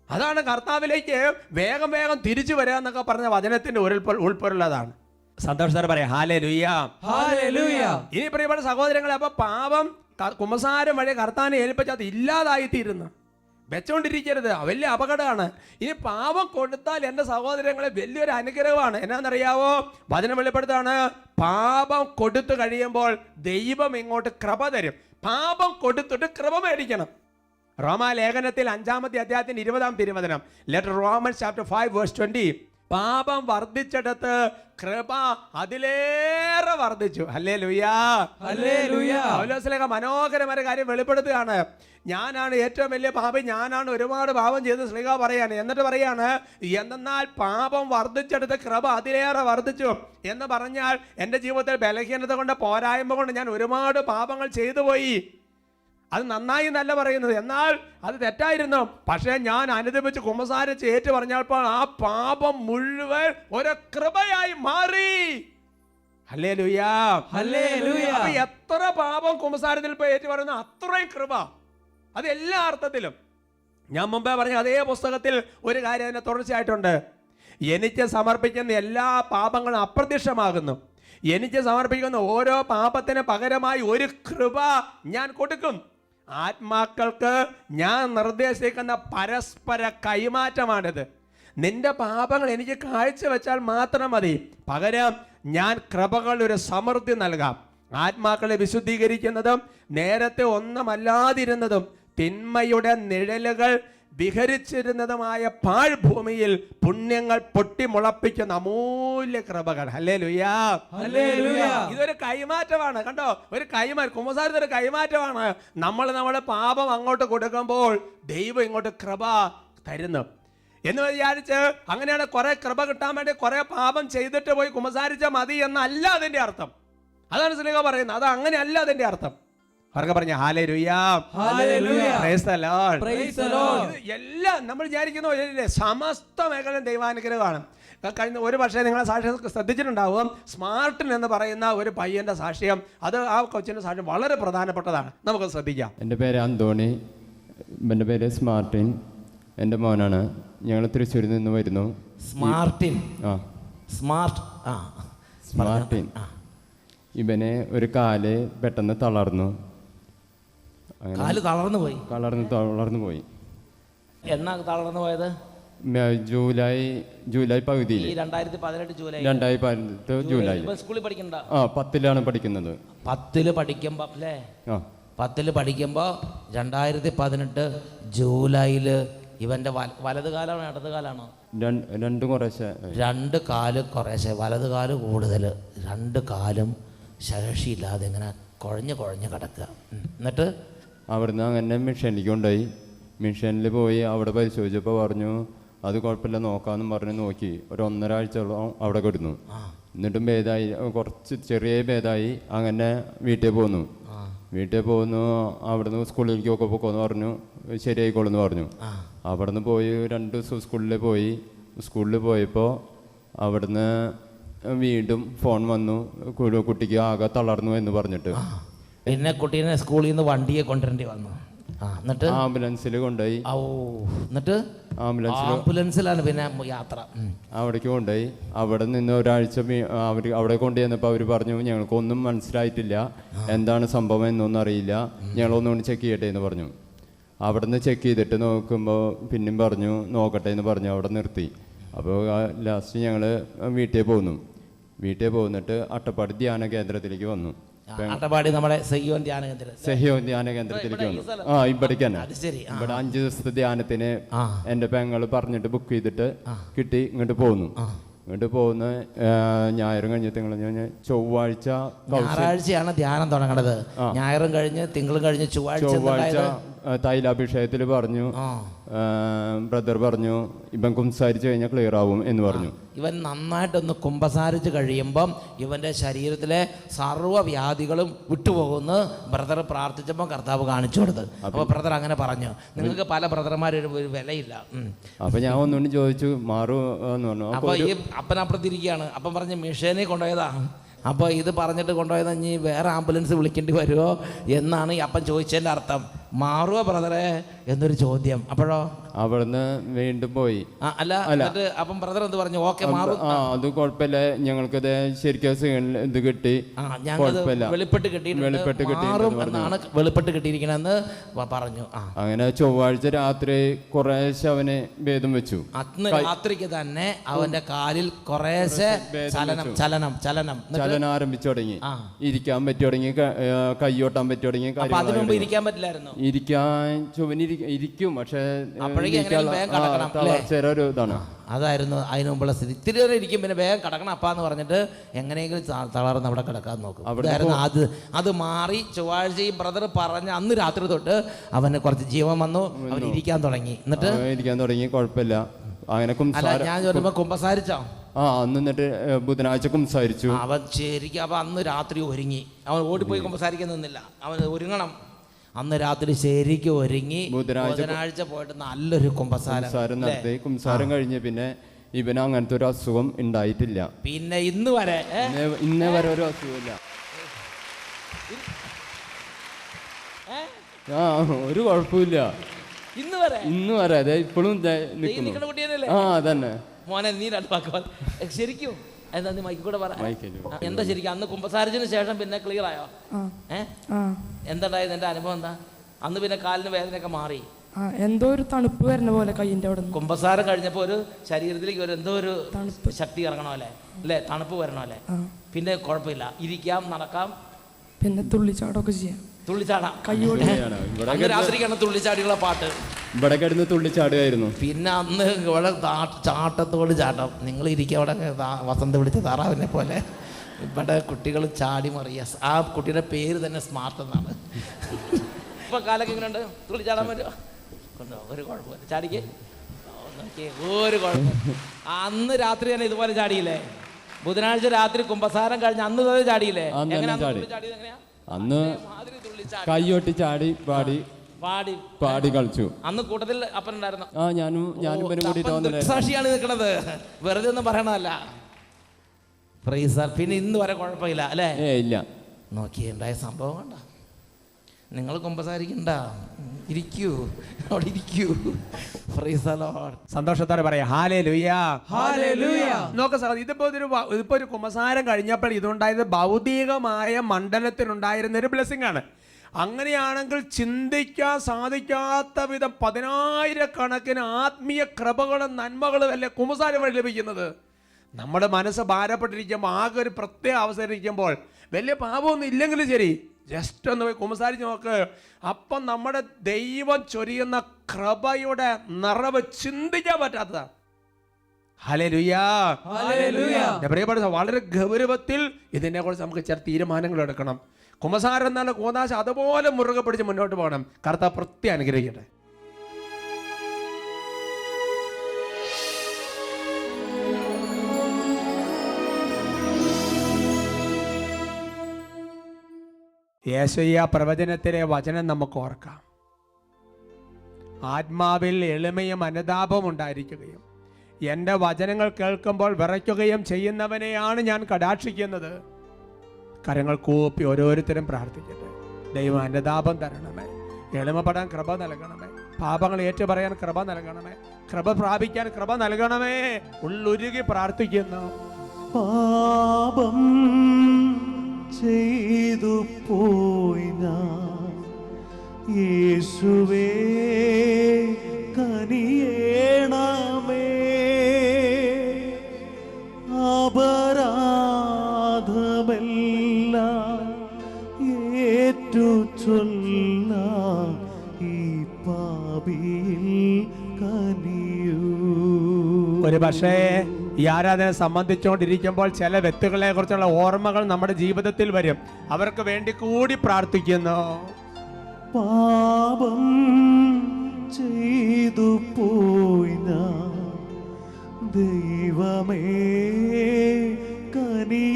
അതാണ് കർത്താവിലേക്ക് വേഗം വേഗം തിരിച്ചു വരിക എന്നൊക്കെ പറഞ്ഞ വചനത്തിന്റെ ഉൾപ്പൊരുള്ളതാണ്. സന്തോഷത്തോടെ പറയാം ഹല്ലേലൂയ, ഹല്ലേലൂയ. ഇനി പ്രിയപ്പെട്ട സഹോദരങ്ങളെ, അപ്പൊ പാപം കുമ്പസാരം വഴി കർത്താവിനെ ഏൽപ്പിച്ചാൽ അത് ഇല്ലാതായിത്തീരുന്നു. വെച്ചോണ്ടിരിക്കരുത്, വലിയ അപകടമാണ്. ഇനി പാപം കൊടുത്താൽ എൻ്റെ സഹോദരങ്ങളെ വലിയൊരു അനുഗ്രഹമാണ്. എന്നാണെന്നറിയാവോ? വചനം വെളിപ്പെടുത്താണ്, പാപം കൊടുത്തു കഴിയുമ്പോൾ ദൈവം ഇങ്ങോട്ട് കൃപ തരും. പാപം കൊടുത്തിട്ട് കൃപ മേടിക്കണം. റോമാലേഖനത്തിൽ 5-ാമത്തെ അധ്യായത്തിന്റെ 20-ാം തിരുവചനം, ലെറ്റർ റോമൻസ് ചാപ്റ്റർ 5:20, പാപം വർദ്ധിച്ചിടത്ത് കൃപ അതിലേറെ വർദ്ധിച്ചു. Hallelujah, hallelujah. പൗലോസ്ലേഖ മനോഹരമായ കാര്യം വെളിപ്പെടുത്തുകയാണ്. ഞാനാണ് ഏറ്റവും വലിയ പാപി, ഞാനാണ് ഒരുപാട് പാപം ചെയ്ത് സ്ലീഹ പറയാണ്. എന്നിട്ട് പറയാണ്, എന്നാൽ പാപം വർദ്ധിച്ചെടുത്ത് കൃപ അതിലേറെ വർദ്ധിച്ചു എന്ന് പറഞ്ഞാൽ എൻ്റെ ജീവിതത്തിൽ ബലഹീനത കൊണ്ട്, പോരായ്മ കൊണ്ട് ഞാൻ ഒരുപാട് പാപങ്ങൾ ചെയ്തു പോയി. അത് നന്നായി എന്നല്ല പറയുന്നത്, എന്നാൽ അത് തെറ്റായിരുന്നു. പക്ഷേ ഞാൻ അനുദപിച്ച് കുമ്പസാരിച്ച് ഏറ്റു പറഞ്ഞപ്പോൾ ആ പാപം മുഴുവൻ ഒരു കൃപയായി മാറി. Hallelujah, hallelujah. അപ്പൊ എത്ര പാപം കുമ്പസാരത്തിൽ പോയി ഏറ്റു പറയുന്നു അത്രയും കൃപ, അത് എല്ലാ അർത്ഥത്തിലും. ഞാൻ മുമ്പേ പറഞ്ഞ അതേ പുസ്തകത്തിൽ ഒരു കാര്യം അതിനെ തുടർച്ചയായിട്ടുണ്ട്. എനിക്ക് സമർപ്പിക്കുന്ന എല്ലാ പാപങ്ങളും അപ്രത്യക്ഷമാകുന്നു. എനിക്ക് സമർപ്പിക്കുന്ന ഓരോ പാപത്തിന് പകരമായി ഒരു കൃപ ഞാൻ കൊടുക്കും. ആത്മാക്കൾക്ക് ഞാൻ നിർദ്ദേശിക്കുന്ന പരസ്പര കൈമാറ്റമാണിത്. നിന്റെ പാപങ്ങൾ എനിക്ക് കാഴ്ചവെച്ചാൽ മാത്രം മതി, പകരം ഞാൻ കൃപകൾ ഒരു സമൃദ്ധി നൽകാം. ആത്മാക്കളെ വിശുദ്ധീകരിക്കുന്നതും നേരത്തെ ഒന്നുമല്ലാതിരുന്നതും തിന്മയുടെ നിഴലുകൾ വിഹരിച്ചിരുന്നതുമായ പാഴ്ഭൂമിയിൽ പുണ്യങ്ങൾ പൊട്ടിമുളപ്പിക്കുന്ന അമൂല്യ കൃപകൾ. Hallelujah, hallelujah. ഇതൊരു കൈമാറ്റമാണ്. കണ്ടോ, ഒരു കുമ്പസാരത്തിന്റെ ഒരു കൈമാറ്റമാണ്. നമ്മുടെ പാപം അങ്ങോട്ട് കൊടുക്കുമ്പോൾ ദൈവം ഇങ്ങോട്ട് കൃപ തരുന്നു എന്ന് വിചാരിച്ച് അങ്ങനെയാണ് കുറെ കൃപ കിട്ടാൻ വേണ്ടി കുറെ പാപം ചെയ്തിട്ട് പോയി കുമ്പസാരിച്ചാൽ മതി എന്നല്ല അതിന്റെ അർത്ഥം. അതാണ് സ്ലീഹ പറയുന്നത്, അത് അങ്ങനെയല്ല അതിന്റെ അർത്ഥം. അവർക്ക് പറഞ്ഞ hallelujah, hallelujah, praise the Lord, praise the Lord. എല്ലാം നമ്മൾ വിചാരിക്കുന്ന സമസ്ത മേഖലയും ദൈവാനുഗ്രഹമാണ്. കഴിഞ്ഞ ഒരു പക്ഷേ നിങ്ങളെ സാക്ഷ്യം ശ്രദ്ധിച്ചിട്ടുണ്ടാവും. സ്മാർട്ടിൻ എന്ന് പറയുന്ന ഒരു പയ്യന്റെ സാക്ഷ്യം, അത് ആ കൊച്ചിന്റെ സാക്ഷ്യം വളരെ പ്രധാനപ്പെട്ടതാണ്. നമുക്ക് ശ്രദ്ധിക്കാം. എൻ്റെ പേര് അന്തോണി, എൻ്റെ പേര് സ്മാർട്ടിൻ, എൻ്റെ മോനാണ്. ഞങ്ങൾ തൃശ്ശൂരിൽ നിന്ന് വരുന്നു. സ്മാർട്ടിൻ, സ്മാർട്ടിൻ. ഇവന് ഒരു കാല് പെട്ടെന്ന് തളർന്നു. കാല് തളർന്നു പോയി. തളർന്നു പോയി. എന്നാ തളർന്നു പോയത്? ജൂലൈ പകുതിയിൽ, 2018 ജൂലൈ. 2018 ജൂലൈ. സ്കൂളിൽ പഠിക്കണ്ട? 10ലാണ് പഠിക്കുന്നത്. 10 പഠിക്കുമ്പോ അല്ലേ? 10 പഠിക്കുമ്പോ 2018 ജൂലൈയില് ഇവന്റെ വലത് കാലാണോ ഇടത് കാലാണോ? രണ്ടും കുറേശ്ശെ. 2 കാല് കുറേശ്ശെ, വലത് കാല് കൂടുതൽ. 2 കാലും ശേഷിയില്ലാതെ ഇങ്ങനെ കുഴഞ്ഞ് കിടക്കുക. എന്നിട്ട് അവിടുന്ന് അങ്ങനെ മിഷനിലേക്ക് കൊണ്ടുപോയി. മിഷനിൽ പോയി അവിടെ പരിശോധിച്ചപ്പോൾ പറഞ്ഞു അത് കുഴപ്പമില്ല നോക്കാമെന്നും പറഞ്ഞ് നോക്കി. ഒരു 1.5 ആഴ്ചയോളം അവിടെ കിടന്നു. എന്നിട്ടും ഭേദമായി, കുറച്ച് ചെറിയ ഭേദമായി. അങ്ങനെ വീട്ടിൽ പോന്നു. അവിടുന്ന് സ്കൂളിലേക്കൊക്കെ പോക്കോന്ന് പറഞ്ഞു, ശരിയായിക്കോളെന്ന് പറഞ്ഞു. അവിടുന്ന് പോയി 2 ദിവസം സ്കൂളിൽ പോയപ്പോൾ അവിടുന്ന് വീണ്ടും ഫോൺ വന്നു, കുട്ടിക്ക് ആകെ തളർന്നു എന്ന് പറഞ്ഞിട്ട്. പിന്നെ കുട്ടീനെ സ്കൂളിൽ നിന്ന് വണ്ടിയെ കൊണ്ടുവരേണ്ടി വന്നു. എന്നിട്ട് ആംബുലൻസിൽ കൊണ്ടുപോയി. എന്നിട്ട് ആംബുലൻസിലാണ് പിന്നെ യാത്ര. അവിടേക്ക് കൊണ്ടുപോയി. അവിടെ നിന്ന് ഒരാഴ്ച അവിടെ കൊണ്ടുചെന്നപ്പോൾ അവർ പറഞ്ഞു ഞങ്ങൾക്കൊന്നും മനസ്സിലായിട്ടില്ല, എന്താണ് സംഭവം എന്നൊന്നും അറിയില്ല, ഞങ്ങളൊന്നുകൊണ്ട് ചെക്ക് ചെയ്യട്ടെ എന്ന് പറഞ്ഞു. അവിടെ നിന്ന് ചെക്ക് ചെയ്തിട്ട് നോക്കുമ്പോൾ പിന്നെയും പറഞ്ഞു നോക്കട്ടെ എന്ന് പറഞ്ഞു. അവിടെ നിർത്തി. അപ്പോൾ ലാസ്റ്റ് ഞങ്ങൾ വീട്ടിൽ പോന്നിട്ട് അട്ടപ്പാടി ധ്യാന കേന്ദ്രത്തിലേക്ക് വന്നു. അട്ടപ്പാടി നമ്മുടെ സെഹിയോൻ ധ്യാന കേന്ദ്രത്തിലേക്ക് വന്നു. ഇവിടേക്ക് തന്നെ. ഇവിടെ 5 ദിവസത്തെ ധ്യാനത്തിന് എൻ്റെ പെങ്ങൾ പറഞ്ഞിട്ട് ബുക്ക് ചെയ്തിട്ട് കിട്ടി. ഇങ്ങോട്ട് പോകുന്ന ഞായറും കഴിഞ്ഞ് തിങ്കളും ചൊവ്വാഴ്ചയാണ് ധ്യാനം തുടങ്ങണത്. ഞായറും കഴിഞ്ഞ് തിങ്കളും കഴിഞ്ഞ് ചൊവ്വാഴ്ച തൈലാഭിഷേകത്തിൽ പറഞ്ഞു, ബ്രദർ പറഞ്ഞു ഇവൻ കുംസാരിച്ചു കഴിഞ്ഞാൽ ക്ലിയർ ആവും എന്ന് പറഞ്ഞു. ഇവൻ നന്നായിട്ടൊന്ന് കുമ്പസാരിച്ച് കഴിയുമ്പം ഇവൻ്റെ ശരീരത്തിലെ സർവ്വവ്യാധികളും വിട്ടുപോകുമെന്ന് ബ്രദർ പ്രാർത്ഥിച്ചപ്പോൾ കർത്താവ് കാണിച്ചു കൊടുത്ത്. അപ്പോൾ ബ്രദർ അങ്ങനെ പറഞ്ഞു. നിങ്ങൾക്ക് പല ബ്രദർമാരും ഒരു വിലയില്ല. അപ്പൊ ഞാൻ ഒന്നുകൊണ്ട് ചോദിച്ചു മാറൂ എന്ന് പറഞ്ഞു. അപ്പോൾ ഈ അപ്പനപ്പുറത്തിരിക്കുകയാണ്. അപ്പം പറഞ്ഞ് മിഷേനെ കൊണ്ടുപോയതാ. അപ്പോൾ ഇത് പറഞ്ഞിട്ട് കൊണ്ടുപോയത് ഇനി വേറെ ആംബുലൻസ് വിളിക്കേണ്ടി വരുമോ എന്നാണ് ഈ അപ്പൻ ചോദിച്ചതിൻ്റെ അർത്ഥം. മാറുമോ ബ്രദറെ എന്നൊരു ചോദ്യം. അപ്പോഴോ അവിടുന്ന് വീണ്ടും പോയി. അല്ല എന്നിട്ട് അപ്പം ബ്രദർ എന്ത് പറഞ്ഞു? ഓക്കെ മാറും, അത് കുഴപ്പമില്ല, ഞങ്ങൾക്കത് ശരിക്കും ഇത് കിട്ടി, വെളിപ്പെട്ട് കിട്ടിയിട്ടും എന്നാണ് വെളിപ്പെട്ട് കിട്ടിയിരിക്കണെന്ന് പറഞ്ഞു. അങ്ങനെ ചൊവ്വാഴ്ച രാത്രി കുറേശ്ശെ അവന് ഭേദം വെച്ചു. അന്ന് രാത്രിക്ക് തന്നെ അവന്റെ കാലിൽ കുറേശ്ശെ ചലനം ആരംഭിച്ചു തുടങ്ങി. ഇരിക്കാൻ പറ്റി തുടങ്ങി, കൈയോട്ടാൻ പറ്റി തുടങ്ങി. അതിനു മുമ്പ് ഇരിക്കാൻ പറ്റില്ലായിരുന്നു. ഇരിക്കാൻ ഇരിക്കും, പക്ഷെ ഒരു ഇതാണ്. അതായിരുന്നു അതിന് മുമ്പുള്ള സ്ഥിതി. ഇത്തിരി നേരം ഇരിക്കും, പിന്നെ വേഗം കിടക്കണം അപ്പാന്ന് പറഞ്ഞിട്ട് എങ്ങനെയെങ്കിലും തളർന്ന് അവിടെ കിടക്കാൻ നോക്കും. അവിടെയായിരുന്നു അത് മാറി. ചൊവ്വാഴ്ച ഈ ബ്രദർ പറഞ്ഞ അന്ന് രാത്രി തൊട്ട് അവന് കുറച്ച് ജീവൻ വന്നു, അവൻ ഇരിക്കാൻ തുടങ്ങി. എന്നിട്ട് ഇരിക്കാൻ തുടങ്ങി, കുഴപ്പമില്ല. അങ്ങനെ ഞാൻ ചോദിക്കുമ്പോ കുമ്പസാരിച്ചോ? അന്ന് എന്നിട്ട് ബുധനാഴ്ച കുംസാരിച്ചു അവൻ. ശരിക്കും അപ്പൊ അന്ന് രാത്രി ഒരുങ്ങി. അവൻ ഓടിപ്പോയി കുമ്പസാരിക്കാൻ നിന്നില്ല, അവൻ ഒരുങ്ങണം. അന്ന് രാത്രി ശരിക്കും ഒരുങ്ങി ബുധനാഴ്ച പോയിട്ട് നല്ലൊരു കുമ്പസാരം നടത്തി. കുംസാരം കഴിഞ്ഞ് പിന്നെ ഇവന് അങ്ങനത്തെ ഒരു അസുഖം ഉണ്ടായിട്ടില്ല. പിന്നെ ഇന്ന് വരെ ഒരു അസുഖമില്ല. ഒരു കുഴപ്പമില്ല ഇന്ന് വരെ. അതെ ഇപ്പോഴും അതന്നെ. മോനെ നീ രണ്ട് വാക്ക് ശരിക്കും എന്താ നീ മൈക്ക് കൂടെ പറ. എന്താ ശരിക്കും അന്ന് കുമ്പസാരിച്ചതിന് ശേഷം പിന്നെ ക്ലിയർ ആയോ? എന്താണ്ടായത്? എന്റെ അനുഭവം എന്താ? അന്ന് പിന്നെ കാലിന് വേദനയൊക്കെ മാറി. എന്തോ ഒരു തണുപ്പ് വരുന്ന പോലെ കയ്യിന്റെ അവിടെ. കുമ്പസാരം കഴിഞ്ഞപ്പോ ഒരു ശരീരത്തിലേക്ക് ഒരു എന്തോ ഒരു ശക്തി ഇറങ്ങണോ അല്ലേ, തണുപ്പ് വരണോ അല്ലേ. പിന്നെ കുഴപ്പമില്ല, ഇരിക്കാം, നടക്കാം, പിന്നെ തുള്ളിച്ചാടൊക്കെ ചെയ്യാം. തുള്ളിച്ചാടാം. അന്ന് രാത്രിക്കാണ് തുള്ളിച്ചാടിയുള്ള പാട്ട്. ഇവിടെ കിടന്ന് തുള്ളിച്ചാടുകയായിരുന്നു. പിന്നെ അന്ന് ഇവിടെ ചാട്ടത്തോട് ചാട്ടം. നിങ്ങൾ ഇരിക്കുക അവിടെ വസന്ത വിളിച്ച താറാവിനെ പോലെ. ഇവിടെ കുട്ടികൾ ചാടി മറിയ. ആ കുട്ടിയുടെ പേര് തന്നെ സ്മാർട്ട് എന്നാണ്. ഇപ്പൊ കാലൊക്കെ എങ്ങനെയുണ്ട്? തുള്ളിച്ചാടാൻ പറ്റുമോ? ഒരു കുഴപ്പമില്ല, ചാടിക്ക് നോക്കിയേ, ഒരു കുഴപ്പം. അന്ന് രാത്രി തന്നെ ഇതുപോലെ ചാടിയില്ലേ? ബുധനാഴ്ച രാത്രി കുമ്പസാരം കഴിഞ്ഞ് അന്ന് തന്നെ ചാടിയില്ലേ? അന്ന് കൈയൊട്ടി ചാടി പാടി കളിച്ചു. അന്ന് കൂട്ടത്തിൽ അപ്പനുണ്ടായിരുന്നു. ഞാനും സാക്ഷിയാണ് നിൽക്കുന്നത്, വെറുതെ ഒന്നും പറയണതല്ല. പിന്നെ ഇന്ന് വരെ കുഴപ്പമില്ല അല്ലേ? ഇല്ല. നോക്കിയുണ്ടായ സംഭവം കണ്ട. നിങ്ങൾ കുമ്പസാരിക്കണ്ട, ഇരിക്കൂ, അവിടെ ഇരിക്കൂ. സന്തോഷത്തോടെ പറയാം ഹല്ലേലൂയ, ഹല്ലേലൂയ. നോക്ക് സാർ, ഇതിപ്പോ ഒരു കുമ്പസാരം കഴിഞ്ഞപ്പോൾ ഇതുണ്ടായത് ഭൗതികമായ മണ്ഡലത്തിനുണ്ടായിരുന്ന ഒരു ബ്ലെസ്സിംഗ് ആണ്. അങ്ങനെയാണെങ്കിൽ ചിന്തിക്കാൻ സാധിക്കാത്ത വിധം 10,000-കണക്കിന് ആത്മീയ കൃപകളും നന്മകളും അല്ലേ കുമ്പസാരം വഴി ലഭിക്കുന്നത്. നമ്മുടെ മനസ്സ് ഭാരപ്പെട്ടിരിക്കുമ്പോൾ, ആകെ ഒരു പ്രത്യേക അവസരം ഇരിക്കുമ്പോൾ, വലിയ പാപമൊന്നും ഇല്ലെങ്കിലും ശരി, ജസ്റ്റ് ഒന്ന് പോയി കുമ്പസാരിച്ച് നോക്ക്. അപ്പം നമ്മുടെ ദൈവം ചൊരിയുന്ന കൃപയുടെ നിറവ് ചിന്തിക്കാൻ പറ്റാത്തതാണ്. Hallelujah, hallelujah. പ്രിയപ്പെട്ട, വളരെ ഗൗരവത്തിൽ ഇതിനെക്കുറിച്ച് നമുക്ക് ചില തീരുമാനങ്ങൾ എടുക്കണം. കുമ്പസാരം എന്നുള്ള കൂദാശ അതുപോലെ മുറുകെ പിടിച്ച് മുന്നോട്ട് പോകണം. കർത്താവ് പ്രത്യേകം അനുഗ്രഹിക്കട്ടെ. യേശയ്യ പ്രവചനത്തിലെ വചനം നമുക്ക് ഓർക്കാം. ആത്മാവിൽ എളിമയും അനുതാപവും ഉണ്ടായിരിക്കുകയും എൻ്റെ വചനങ്ങൾ കേൾക്കുമ്പോൾ വിറയ്ക്കുകയും ചെയ്യുന്നവനെയാണ് ഞാൻ കടാക്ഷിക്കുന്നത്. കരങ്ങൾ കൂപ്പി ഓരോരുത്തരും പ്രാർത്ഥിക്കട്ടെ. ദൈവം അനുതാപം തരണമേ, എളിമപ്പെടാൻ കൃപ നൽകണമേ, പാപങ്ങൾ ഏറ്റുപറയാൻ കൃപ നൽകണമേ, കൃപ പ്രാപിക്കാൻ കൃപ നൽകണമേ. ഉള്ളുരുകി പ്രാർത്ഥിക്കുന്നു. പാപം ചെയ്തു പോയി ഞാൻ, യേശുവേ കനിയേണമേ. അപരാധമെല്ലാം ഏറ്റു ചൊല്ല ഈ പാപിയിൽ കനിയൂ. ഒരു പക്ഷേ ഈ ആരാധന സംബന്ധിച്ചുകൊണ്ടിരിക്കുമ്പോൾ ചില വ്യക്തികളെ കുറിച്ചുള്ള ഓർമ്മകൾ നമ്മുടെ ജീവിതത്തിൽ വരും. അവർക്ക് വേണ്ടി കൂടി പ്രാർത്ഥിക്കുന്നു. പാപം ചെയ്തു പോയി ഞാൻ, ദൈവമേ കനിയേണമേ.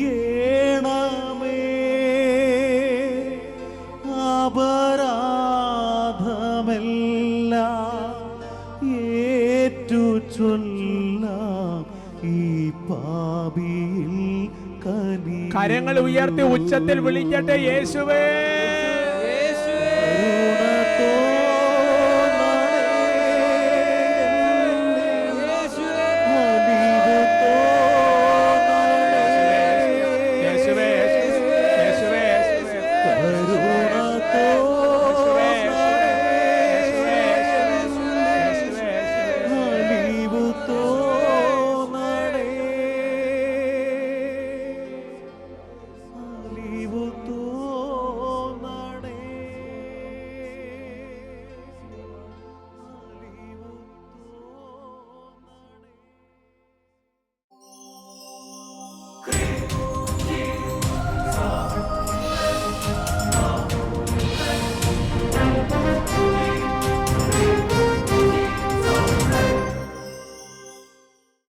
അപരാധമെല്ലാം ഏറ്റു ചൊല്ലാം ഈ പാപിയിൽ കനി. കരങ്ങൾ ഉയർത്തി ഉച്ചത്തിൽ വിളിക്കട്ടെ, യേശുവേ